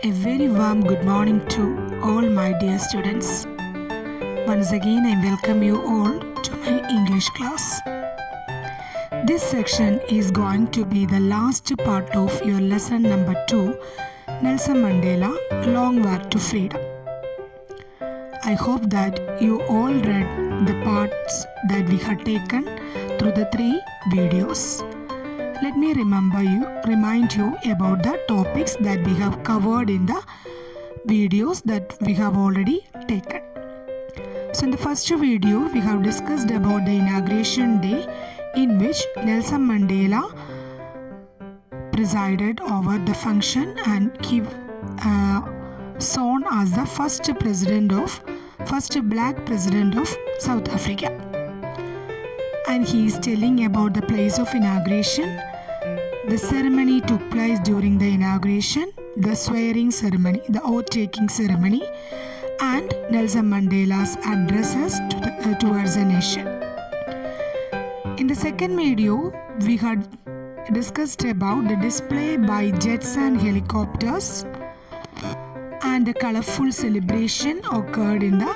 A very warm good morning to all my dear students. Once again, I welcome you all to my English class. This section is going to be the last part of your lesson number 2, Nelson Mandela, Long Walk to Freedom. I hope that you all read the parts that we have taken through the 3 videos. Let me remind you about the topics that we have covered in the videos that we have already taken. So in the first video, we have discussed about the inauguration day in which Nelson Mandela presided over the function and he shown as the first black president of South Africa. And he is telling about the place of inauguration. The ceremony took place during the inauguration, the swearing ceremony, the oath-taking ceremony, and Nelson Mandela's addresses towards the nation. In the second video, we had discussed about the display by jets and helicopters, and the colorful celebration occurred in the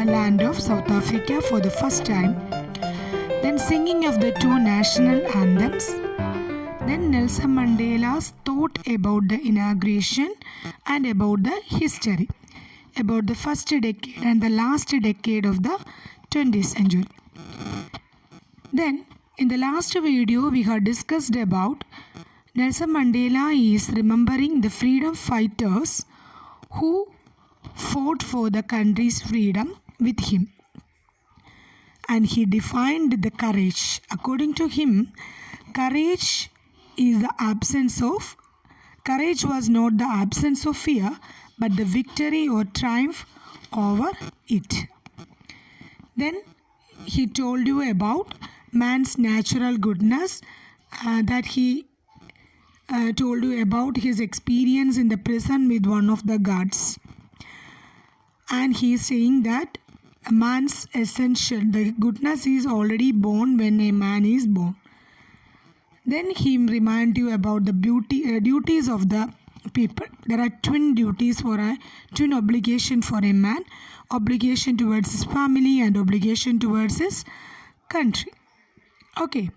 land of South Africa for the first time. Then singing of the 2 national anthems. Then Nelson Mandela's thought about the inauguration and about the history, about the first decade and the last decade of the 20th century. Then in the last video we have discussed about Nelson Mandela is remembering the freedom fighters who fought for the country's freedom with him. And he defined the courage. According to him, courage was not the absence of fear, but the victory or triumph over it. Then he told you about man's natural goodness, that he told you about his experience in the prison with one of the guards. And he is saying that man's essential, the goodness is already born when a man is born. Then he reminds you about the duties of the people. There are twin duties twin obligation for a man, obligation towards his family and obligation towards his country. Okay.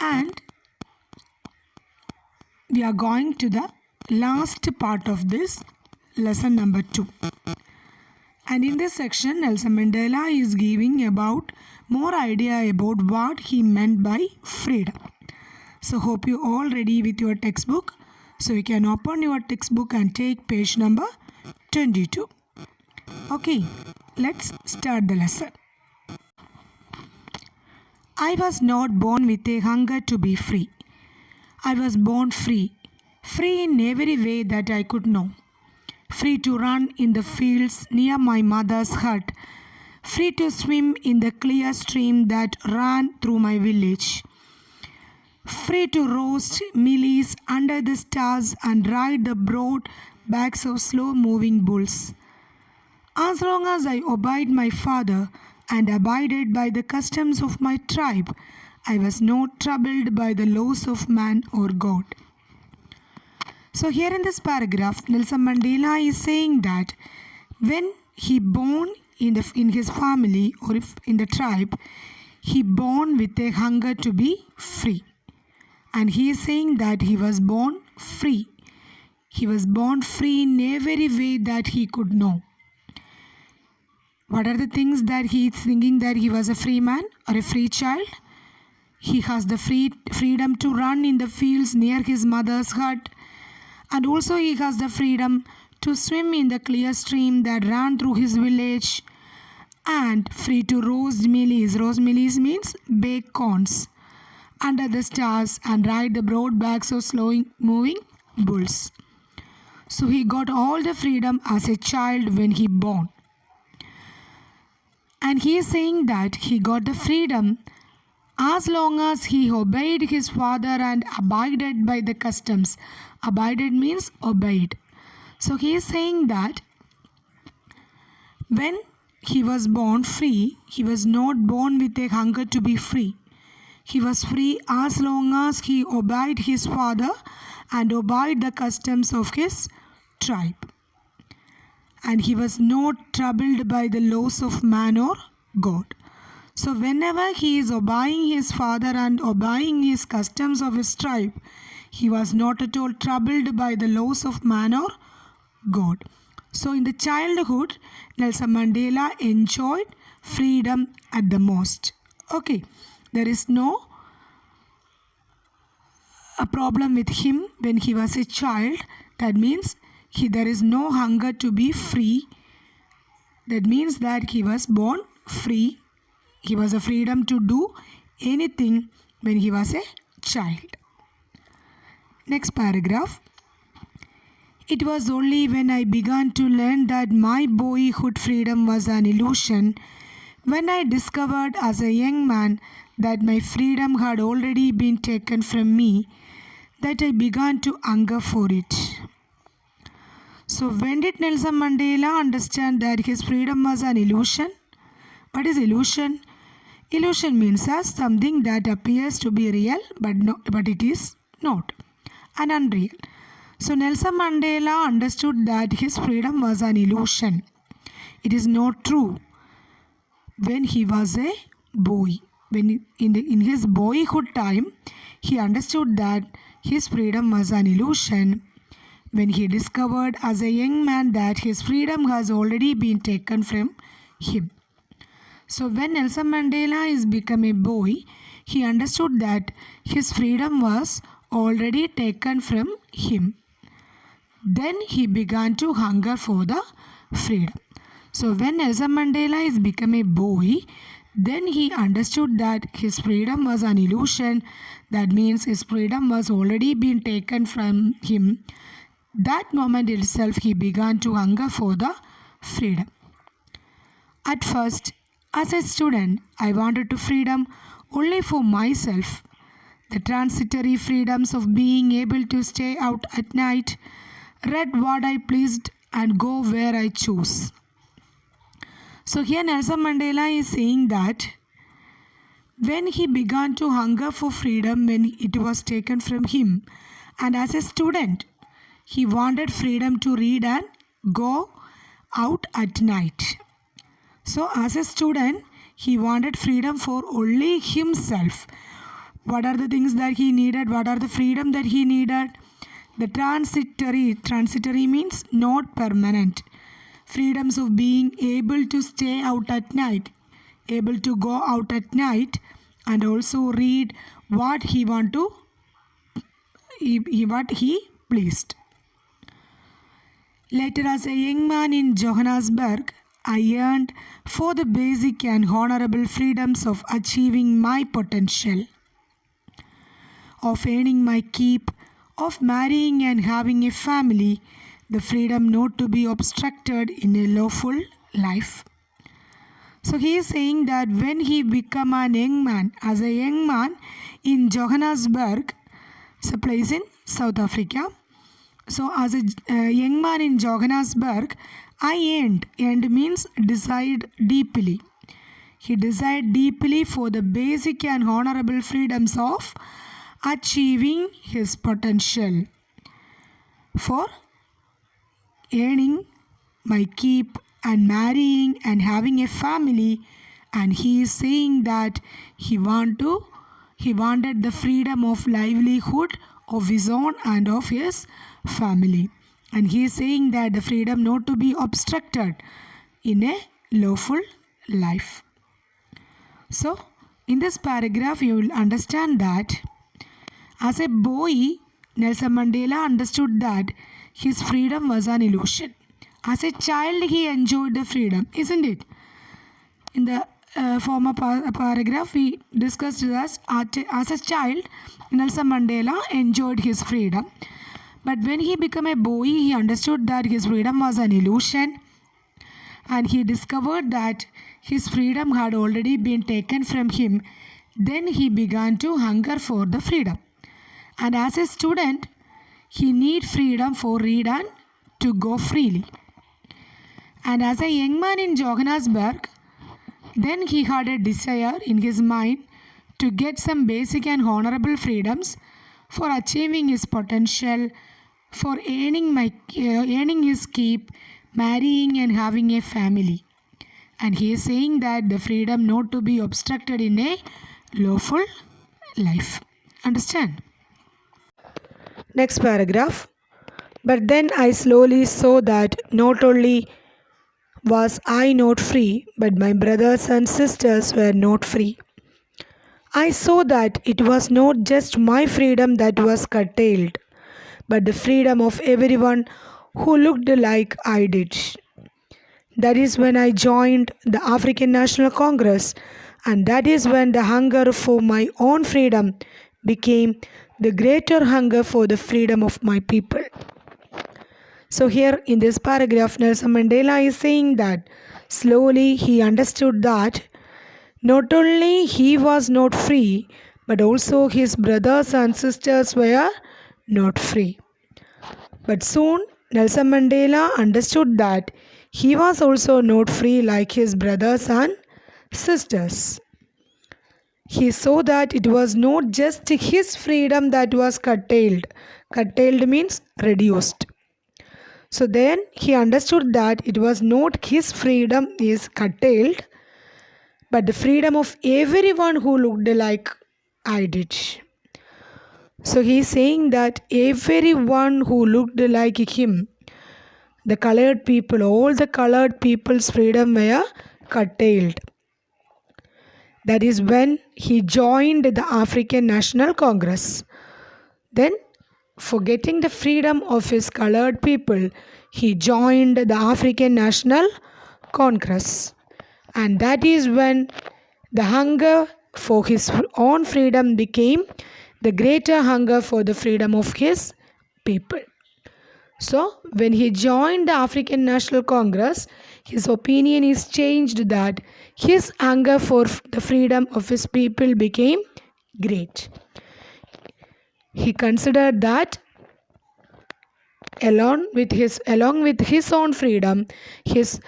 And we are going to the last part of this lesson number 2. And in this section, Nelson Mandela is giving about more idea about what he meant by freedom. So hope you all ready with your textbook. So you can open your textbook and take page number 22. Okay, let's start the lesson. I was not born with a hunger to be free. I was born free, free in every way that I could know. Free to run in the fields near my mother's hut, free to swim in the clear stream that ran through my village, free to roast mealies under the stars and ride the broad backs of slow-moving bulls. As long as I obeyed my father and abided by the customs of my tribe, I was not troubled by the laws of man or God. So here in this paragraph, Nelson Mandela is saying that when he born in his family or in the tribe, he born with a hunger to be free. And he is saying that he was born free. He was born free in every way that he could know. What are the things that he is thinking? That he was a free man or a free child? He has the freedom to run in the fields near his mother's hut. And also he has the freedom to swim in the clear stream that ran through his village, and free to roast mealies. Roast mealies means bake corns under the stars and ride the broad backs of slow-moving bulls. So he got all the freedom as a child when he born. And he is saying that he got the freedom as long as he obeyed his father and abided by the customs. Abided means obeyed. So he is saying that when he was born free, he was not born with a hunger to be free. He was free as long as he obeyed his father and obeyed the customs of his tribe. And he was not troubled by the laws of man or God. So whenever he is obeying his father and obeying his customs of his tribe, he was not at all troubled by the laws of man or God. So in the childhood, Nelson Mandela enjoyed freedom at the most. Okay, there is no a problem with him when he was a child. That means there is no hunger to be free. That means that he was born free. He was a freedom to do anything when he was a child. Next paragraph. It was only when I began to learn that my boyhood freedom was an illusion, when I discovered as a young man that my freedom had already been taken from me, that I began to hunger for it. So when did Nelson Mandela understand that his freedom was an illusion? What is illusion? Illusion means as something that appears to be real but it is not, and unreal. So Nelson Mandela understood that his freedom was an illusion. It is not true. When he was a boy, when in his boyhood time, he understood that his freedom was an illusion. When he discovered as a young man that his freedom has already been taken from him. So when Nelson Mandela is become a boy, he understood that his freedom was already taken from him. Then he began to hunger for the freedom. So when Nelson Mandela is become a boy, then he understood that his freedom was an illusion. That means his freedom was already been taken from him. That moment itself he began to hunger for the freedom. At first, as a student, I wanted to freedom only for myself. The transitory freedoms of being able to stay out at night, read what I pleased and go where I chose. So here Nelson Mandela is saying that when he began to hunger for freedom when it was taken from him, and as a student, he wanted freedom to read and go out at night. So as a student, he wanted freedom for only himself. What are the things that he needed? What are the freedom that he needed? The transitory means not permanent. Freedoms of being able to stay out at night, able to go out at night, and also read what he want to, what he pleased. Later, as a young man in Johannesburg, I yearned for the basic and honorable freedoms of achieving my potential, of earning my keep, of marrying and having a family, the freedom not to be obstructed in a lawful life. So he is saying that when he became a young man, as a young man in Johannesburg, it's a place in South Africa. So as a young man in Johannesburg, I yearned means desired deeply. He desired deeply for the basic and honorable freedoms of achieving his potential, for earning my keep and marrying and having a family. And he is saying that he wanted the freedom of livelihood of his own and of his family. And he is saying that the freedom not to be obstructed in a lawful life. So in this paragraph you will understand that as a boy, Nelson Mandela understood that his freedom was an illusion. As a child, he enjoyed the freedom, isn't it? In the former paragraph, we discussed that as a child, Nelson Mandela enjoyed his freedom. But when he became a boy, he understood that his freedom was an illusion. And he discovered that his freedom had already been taken from him. Then he began to hunger for the freedom. And as a student, he need freedom for read and to go freely. And as a young man in Johannesburg, then he had a desire in his mind to get some basic and honorable freedoms, for achieving his potential, for earning his keep, marrying and having a family. And he is saying that the freedom not to be obstructed in a lawful life. Understand? Next paragraph. But then I slowly saw that not only was I not free, but my brothers and sisters were not free. I saw that it was not just my freedom that was curtailed, but the freedom of everyone who looked like I did. That is when I joined the African National Congress, and that is when the hunger for my own freedom became the greater hunger for the freedom of my people. So, here in this paragraph, Nelson Mandela is saying that slowly he understood that not only he was not free, but also his brothers and sisters were not free. But soon Nelson Mandela understood that he was also not free like his brothers and sisters. He saw that it was not just his freedom that was curtailed. Curtailed means reduced. So then he understood that it was not his freedom is curtailed, but the freedom of everyone who looked like I did. So he is saying that everyone who looked like him, the colored people, all the colored people's freedom were curtailed. That is when he joined the African National Congress. Then, forgetting the freedom of his colored people, he joined the African National Congress. And that is when the hunger for his own freedom became the greater hunger for the freedom of his people. So, when he joined the African National Congress, his opinion is changed that his hunger for the freedom of his people became great. He considered that along with his own freedom, his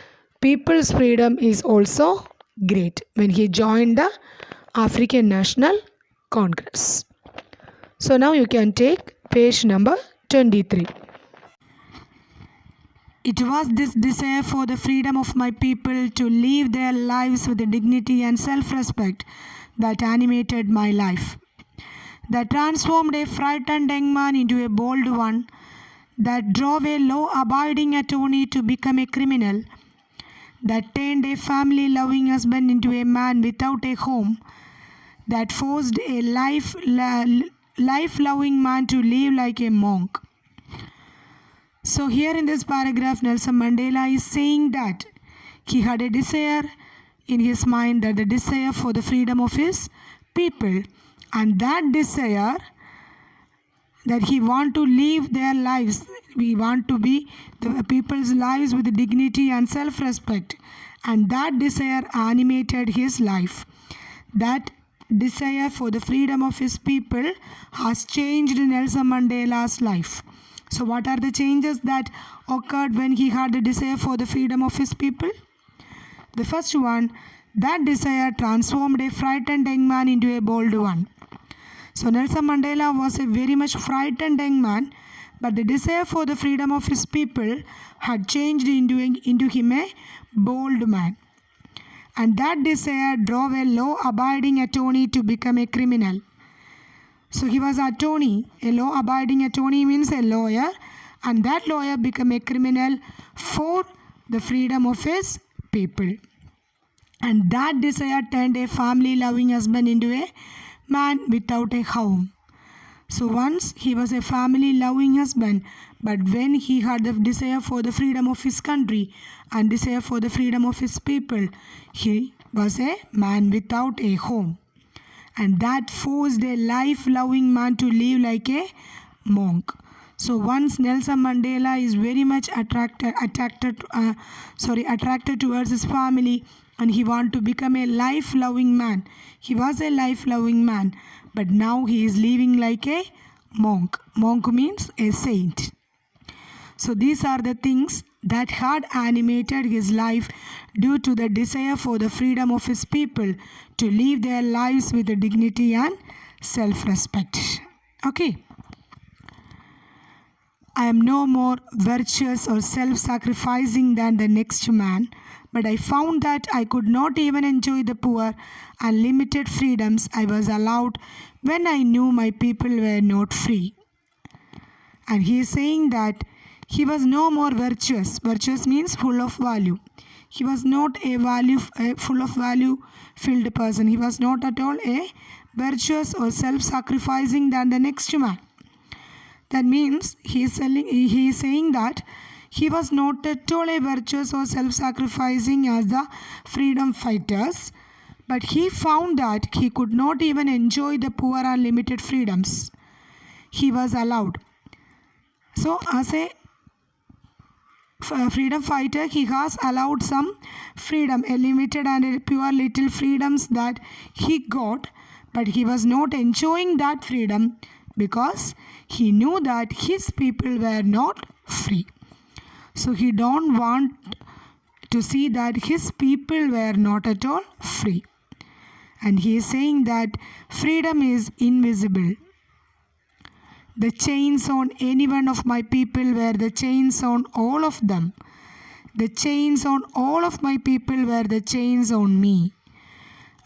people's freedom is also great when he joined the African National Congress. So now you can take page number 23. It was this desire for the freedom of my people to live their lives with dignity and self-respect that animated my life, that transformed a frightened young man into a bold one, that drove a law-abiding attorney to become a criminal, that turned a family-loving husband into a man without a home, that forced a life-loving man to live like a monk. So here in this paragraph, Nelson Mandela is saying that he had a desire in his mind, that the desire for the freedom of his people, and that desire that he want to live their lives, we want to be the people's lives with dignity and self-respect, and that desire animated his life. That desire for the freedom of his people has changed Nelson Mandela's life. So what are the changes that occurred when he had the desire for the freedom of his people? The first one, that desire transformed a frightened young man into a bold one. So Nelson Mandela was a very much frightened young man, but the desire for the freedom of his people had changed into him a bold man. And that desire drove a law-abiding attorney to become a criminal. So he was an attorney. A law-abiding attorney means a lawyer, and that lawyer became a criminal for the freedom of his people. And that desire turned a family-loving husband into a man without a home. So once he was a family-loving husband, but when he had the desire for the freedom of his country and desire for the freedom of his people, he was a man without a home. And that forced a life-loving man to live like a monk. So once Nelson Mandela is very much attracted towards his family, and he want to become a life-loving man. He was a life-loving man, but now he is living like a monk. Monk means a saint. So these are the things that had animated his life due to the desire for the freedom of his people to live their lives with dignity and self-respect. Okay. I am no more virtuous or self-sacrificing than the next man, but I found that I could not even enjoy the poor and limited freedoms I was allowed when I knew my people were not free. And he is saying that he was no more virtuous. Virtuous means full of value. He was not a full of value filled person. He was not at all a virtuous or self-sacrificing than the next man. That means he is saying that he was not at all a virtuous or self-sacrificing as the freedom fighters, but he found that he could not even enjoy the poor and limited freedoms he was allowed. So as a freedom fighter, he has allowed some freedom, a limited and a pure little freedoms that he got, but he was not enjoying that freedom because he knew that his people were not free. So he don't want to see that his people were not at all free. And he is saying that freedom is invisible. The chains on any one of my people were the chains on all of them. The chains on all of my people were the chains on me.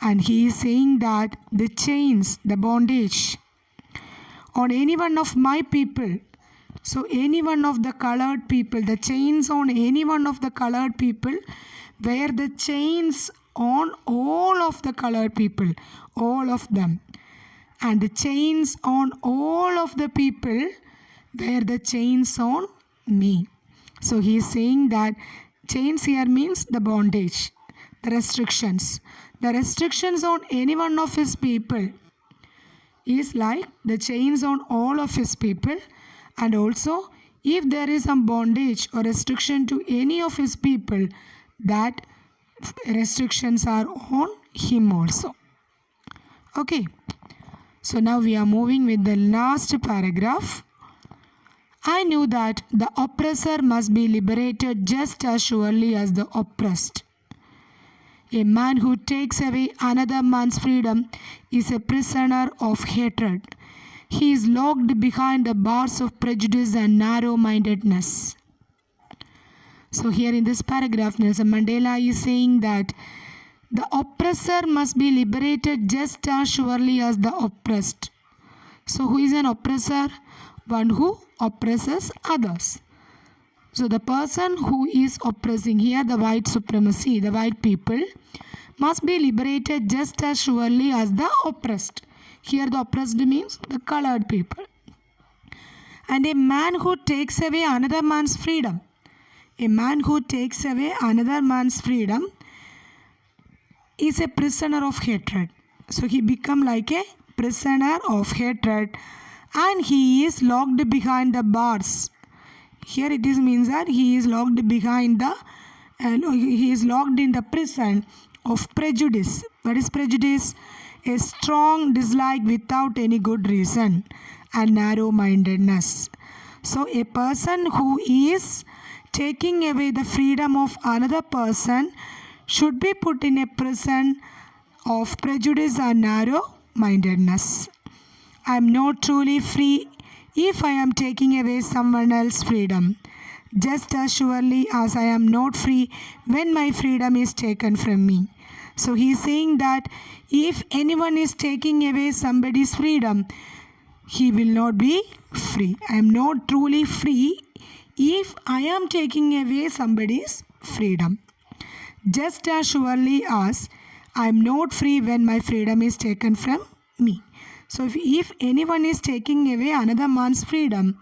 And he is saying that the chains, the bondage on any one of my people, so any one of the colored people, the chains on any one of the colored people were the chains on all of the colored people, all of them. And the chains on all of the people were the chains on me. So he is saying that chains here means the bondage, the restrictions. The restrictions on any one of his people is like the chains on all of his people, and also if there is some bondage or restriction to any of his people, that restrictions are on him also. Okay, so now we are moving with the last paragraph. I knew that the oppressor must be liberated just as surely as the oppressed. A man who takes away another man's freedom is a prisoner of hatred. He is locked behind the bars of prejudice and narrow-mindedness. So here in this paragraph, Nelson Mandela is saying that the oppressor must be liberated just as surely as the oppressed. So who is an oppressor? One who oppresses others. So the person who is oppressing here, the white supremacy, the white people, must be liberated just as surely as the oppressed. Here the oppressed means the colored people. And a man who takes away another man's freedom, a man who takes away another man's freedom is a prisoner of hatred. So he become like a prisoner of hatred, and he is locked behind the bars. Here it is means that he is locked behind the, he is locked in the prison of prejudice. What is prejudice? A strong dislike without any good reason and narrow-mindedness. So a person who is taking away the freedom of another person should be put in a prison of prejudice and narrow-mindedness. I am not truly free if I am taking away someone else's freedom, just as surely as I am not free when my freedom is taken from me. So he is saying that if anyone is taking away somebody's freedom, he will not be free. I am not truly free if I am taking away somebody's freedom, just as surely as I am not free when my freedom is taken from me. So if anyone is taking away another man's freedom,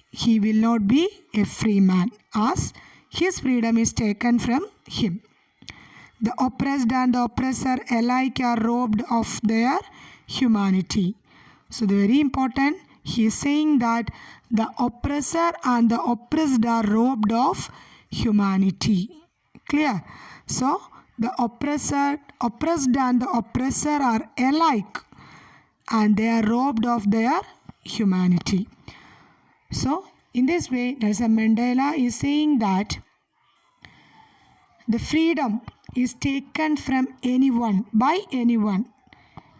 he will not be a free man, as his freedom is taken from him. The oppressed and the oppressor alike are robbed of their humanity. So the very important, he is saying that the oppressor and the oppressed are robbed of humanity. Clear? So the oppressed and the oppressor are alike, and they are robbed of their humanity. So In this way, Nelson Mandela is saying that the freedom is taken from anyone, by anyone.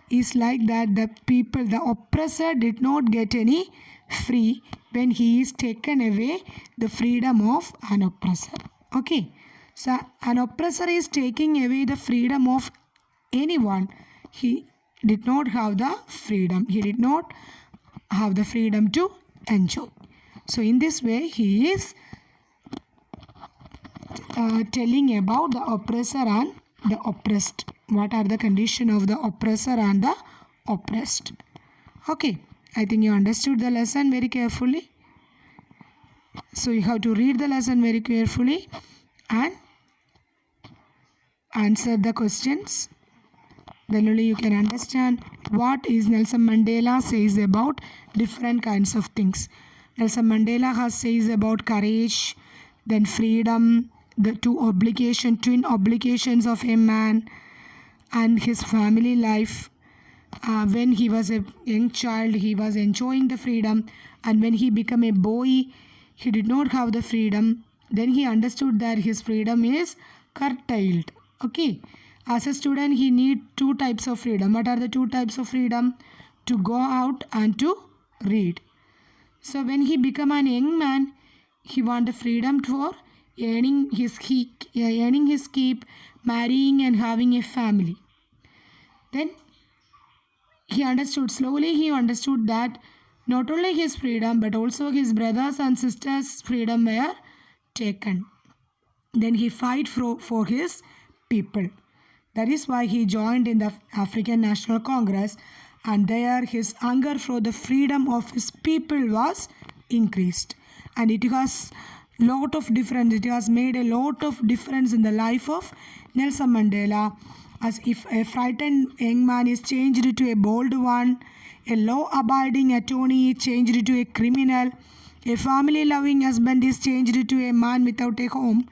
Is like that the people, the oppressor did not get any free when he is taken away the freedom of an oppressor. Okay. So an oppressor is taking away the freedom of anyone. He did not have the freedom. He did not have the freedom to enjoy. So in this way, he is telling about the oppressor and the oppressed. What are the condition of the oppressor and the oppressed? Okay, I think you understood the lesson very carefully. So you have to read the lesson very carefully and answer the questions. Then only you can understand what is Nelson Mandela says about different kinds of things. Nelson Mandela has says about courage, then freedom, the twin obligations of a man and his family life. When he was a young child, he was enjoying the freedom, and when he became a boy, he did not have the freedom. Then he understood that his freedom is curtailed. Okay. As a student, he need two types of freedom. What are the two types of freedom? To go out and to read. So when he become an young man, he want the freedom for earning his keep, marrying and having a family. Then he understood that not only his freedom but also his brothers and sisters' freedom were taken. Then he fight for his people. That is why he joined in the African National Congress, and there his hunger for the freedom of his people was increased. And it has lot of difference. It has made a lot of difference in the life of Nelson Mandela. As if a frightened young man is changed to a bold one, a law-abiding attorney is changed to a criminal, a family-loving husband is changed to a man without a home,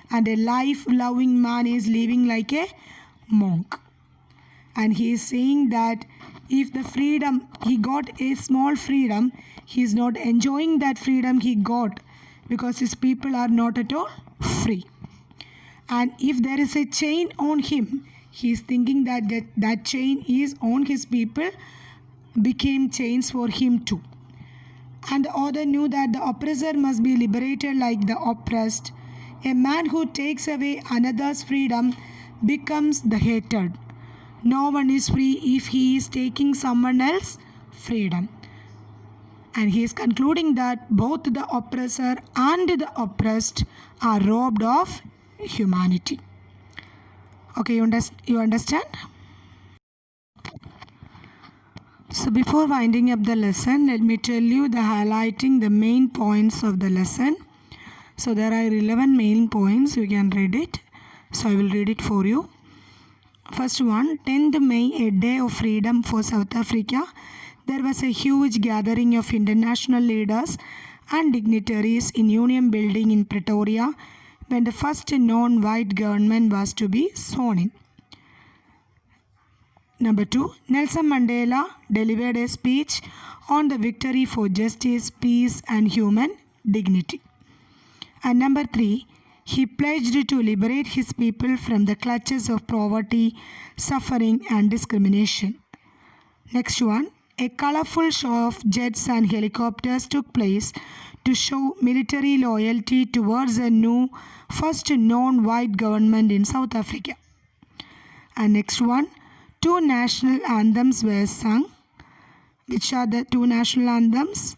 and a life-loving man is living like a monk. And he is saying that if the freedom, he got a small freedom, he is not enjoying that freedom he got because his people are not at all free. And if there is a chain on him, he is thinking that chain is on his people, became chains for him too. And the author knew that the oppressor must be liberated like the oppressed. A man who takes away another's freedom becomes the hated. No one is free if he is taking someone else's freedom. And he is concluding that both the oppressor and the oppressed are robbed of humanity. Okay, you understand? So before winding up the lesson, let me tell you the highlighting the main points of the lesson. So there are 11 main points. You can read it. So I will read it for you. First one, 10th May, a day of freedom for South Africa. There was a huge gathering of international leaders and dignitaries in Union Building in Pretoria when the first non-white government was to be sworn in. Number 2, Nelson Mandela delivered a speech on the victory for justice, peace and human dignity. And number 3, he pledged to liberate his people from the clutches of poverty, suffering and discrimination. Next one, a colorful show of jets and helicopters took place to show military loyalty towards a new first non-white government in South Africa. And next one, 2 national anthems were sung. Which are the 2 national anthems?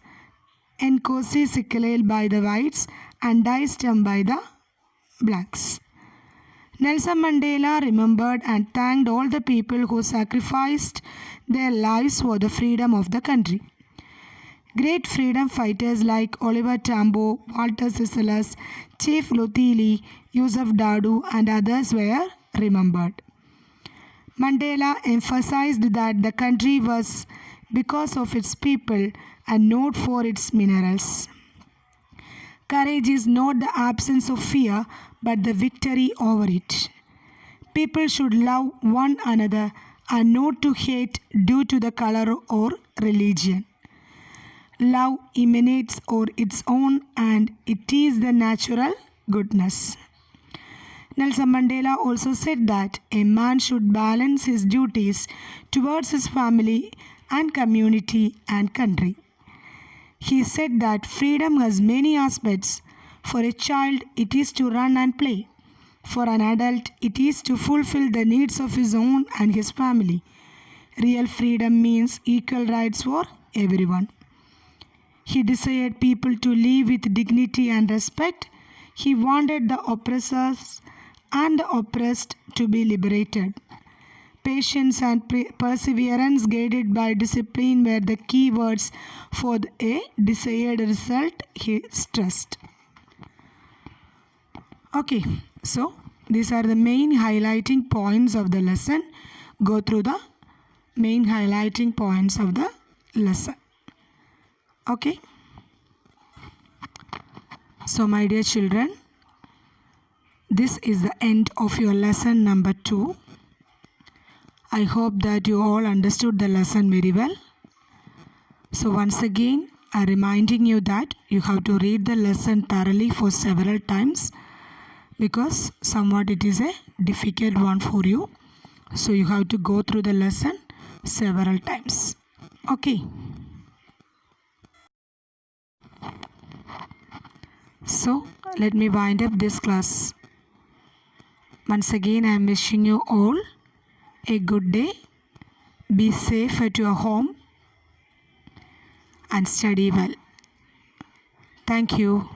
Nkosi Sikelel by the whites and Die Stem by the blacks. Nelson Mandela remembered and thanked all the people who sacrificed their lives for the freedom of the country. Great freedom fighters like Oliver Tambo, Walter Sisulu, Chief Luthuli, Yusuf Dadoo and others were remembered. Mandela emphasized that the country was because of its people and not for its minerals. Courage is not the absence of fear, but the victory over it. People should love one another and not to hate due to the color or religion. Love emanates on its own and it is the natural goodness. Nelson Mandela also said that a man should balance his duties towards his family and community and country. He said that freedom has many aspects. For a child, it is to run and play. For an adult, it is to fulfill the needs of his own and his family. Real freedom means equal rights for everyone. He desired people to live with dignity and respect. He wanted the oppressors and the oppressed to be liberated. Patience and perseverance guided by discipline were the key words for a desired result, he stressed. Okay, so these are the main highlighting points of the lesson. Go through the main highlighting points of the lesson. Okay. So my dear children, this is the end of your lesson number 2. I hope that you all understood the lesson very well. So once again, I'm reminding you that you have to read the lesson thoroughly for several times because somewhat it is a difficult one for you. So you have to go through the lesson several times. Okay. So let me wind up this class. Once again, I am wishing you all a good day. Be safe at your home and study well. Thank you.